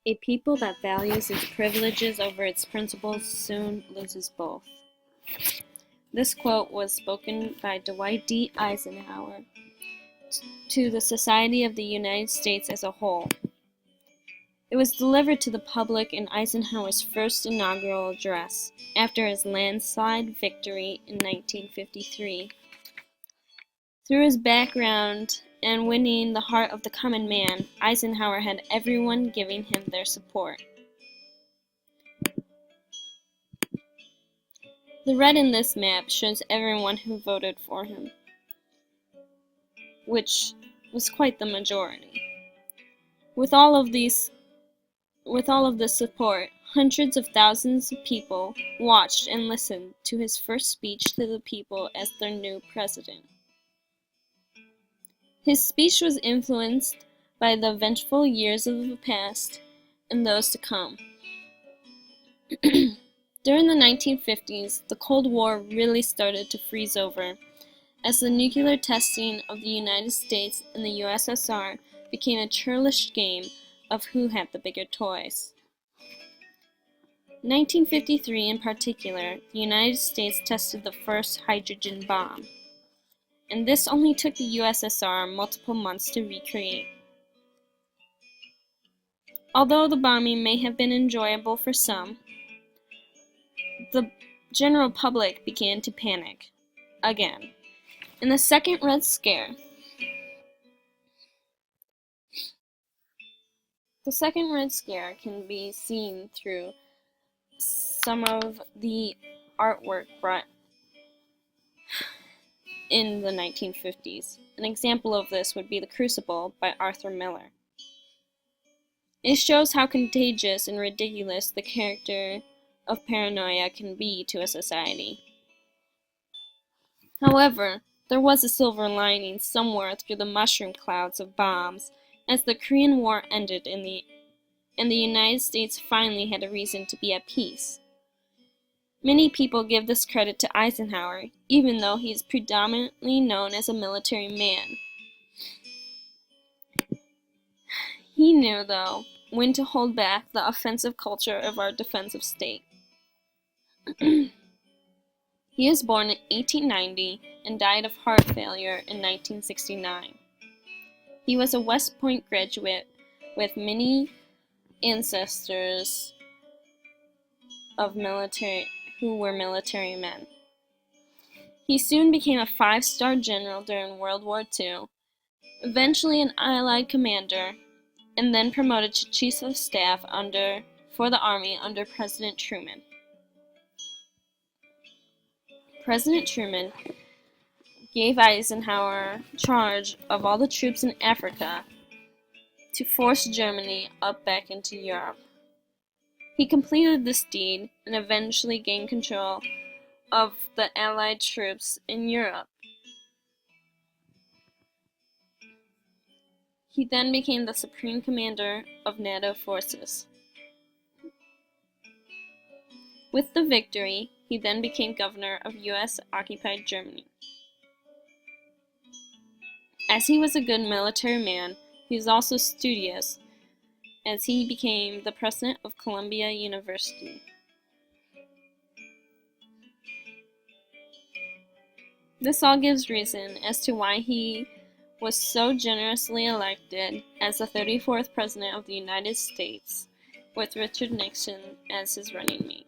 A people that values its privileges over its principles soon loses both. This quote was spoken by Dwight D. Eisenhower to the society of the United States as a whole. It was delivered to the public in Eisenhower's first inaugural address, after his landslide victory in 1953. Through his background and winning the heart of the common man, Eisenhower had everyone giving him their support. The red in this map shows everyone who voted for him, which was quite the majority. With all of this support, hundreds of thousands of people watched and listened to his first speech to the people as their new president. His speech was influenced by the eventful years of the past and those to come. During the 1950s, the Cold War really started to freeze over, as the nuclear testing of the United States and the USSR became a churlish game of who had the bigger toys. In 1953 in particular, the United States tested the first hydrogen bomb, and this only took the USSR multiple months to recreate. Although the bombing may have been enjoyable for some, the general public began to panic again. In the Second Red Scare, can be seen through some of the artwork brought in the 1950s. An example of this would be The Crucible by Arthur Miller. It shows how contagious and ridiculous the character of paranoia can be to a society. However, there was a silver lining somewhere through the mushroom clouds of bombs, as the Korean War ended and the United States finally had a reason to be at peace. Many people give this credit to Eisenhower, even though he is predominantly known as a military man. He knew, though, when to hold back the offensive culture of our defensive state. He was born in 1890 and died of heart failure in 1969. He was a West Point graduate with many ancestors who were military men. He soon became a 5-star general during World War II, eventually an Allied commander, and then promoted to Chief of Staff for the Army under President Truman. President Truman gave Eisenhower charge of all the troops in Africa to force Germany back into Europe. He completed this deed and eventually gained control of the Allied troops in Europe. He then became the Supreme Commander of NATO forces. With the victory, he then became governor of US-occupied Germany. As he was a good military man, he was also studious, as he became the president of Columbia University. This all gives reason as to why he was so generously elected as the 34th President of the United States, with Richard Nixon as his running mate.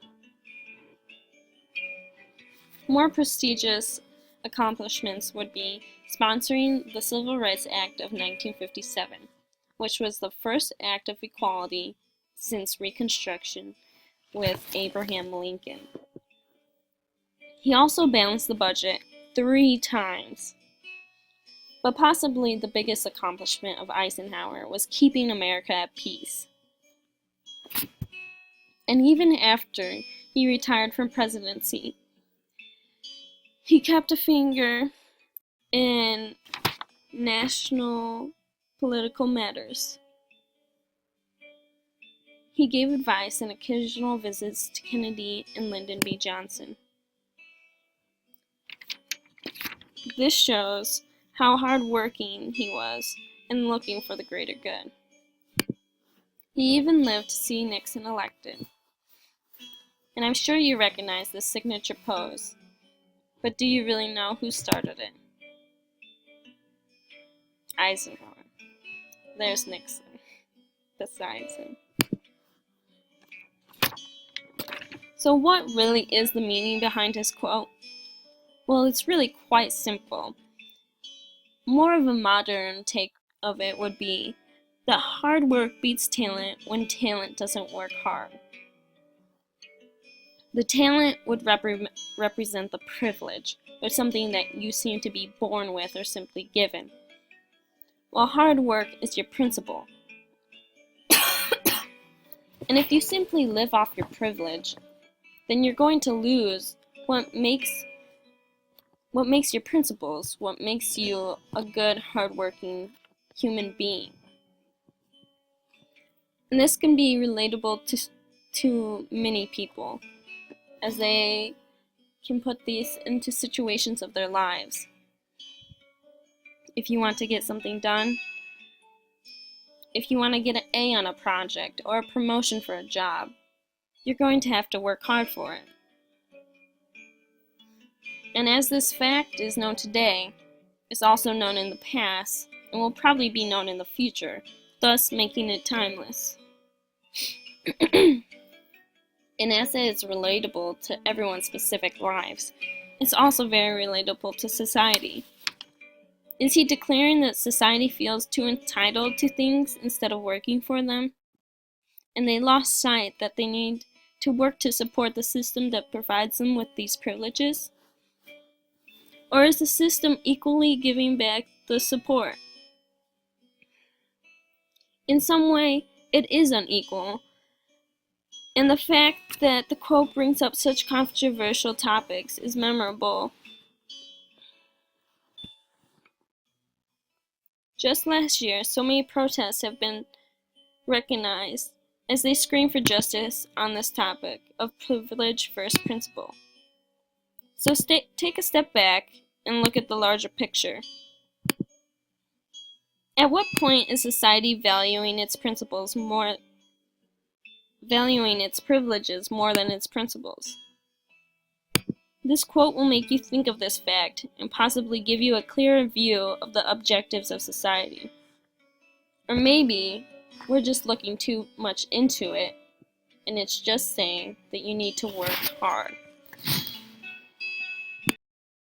More prestigious accomplishments would be sponsoring the Civil Rights Act of 1957, which was the first act of equality since Reconstruction with Abraham Lincoln. He also balanced the budget 3 times. But possibly the biggest accomplishment of Eisenhower was keeping America at peace. And even after he retired from presidency, he kept a finger in national political matters. He gave advice and occasional visits to Kennedy and Lyndon B. Johnson. This shows how hard-working he was and looking for the greater good. He even lived to see Nixon elected. And I'm sure you recognize this signature pose, but do you really know who started it? Eisenhower. There's Nixon, besides him. So what really is the meaning behind his quote? Well, it's really quite simple. More of a modern take of it would be that hard work beats talent when talent doesn't work hard. The talent would represent the privilege, or something that you seem to be born with or simply given, while hard work is your principle. And if you simply live off your privilege, then you're going to lose what makes your principles, what makes you a good, hardworking human being. And this can be relatable to many people, as they can put these into situations of their lives. If you want to get something done, if you want to get an A on a project or a promotion for a job, you're going to have to work hard for it. And as this fact is known today, it's also known in the past and will probably be known in the future, thus making it timeless. And as it is relatable to everyone's specific lives, it's also very relatable to society. Is he declaring that society feels too entitled to things instead of working for them? And they lost sight that they need to work to support the system that provides them with these privileges? Or is the system equally giving back the support? In some way, it is unequal. And the fact that the quote brings up such controversial topics is memorable. Just last year, so many protests have been recognized as they scream for justice on this topic of privilege first principle. So take a step back and look at the larger picture. At what point is society valuing its privileges more than its principles? This quote will make you think of this fact and possibly give you a clearer view of the objectives of society. Or maybe we're just looking too much into it, and it's just saying that you need to work hard.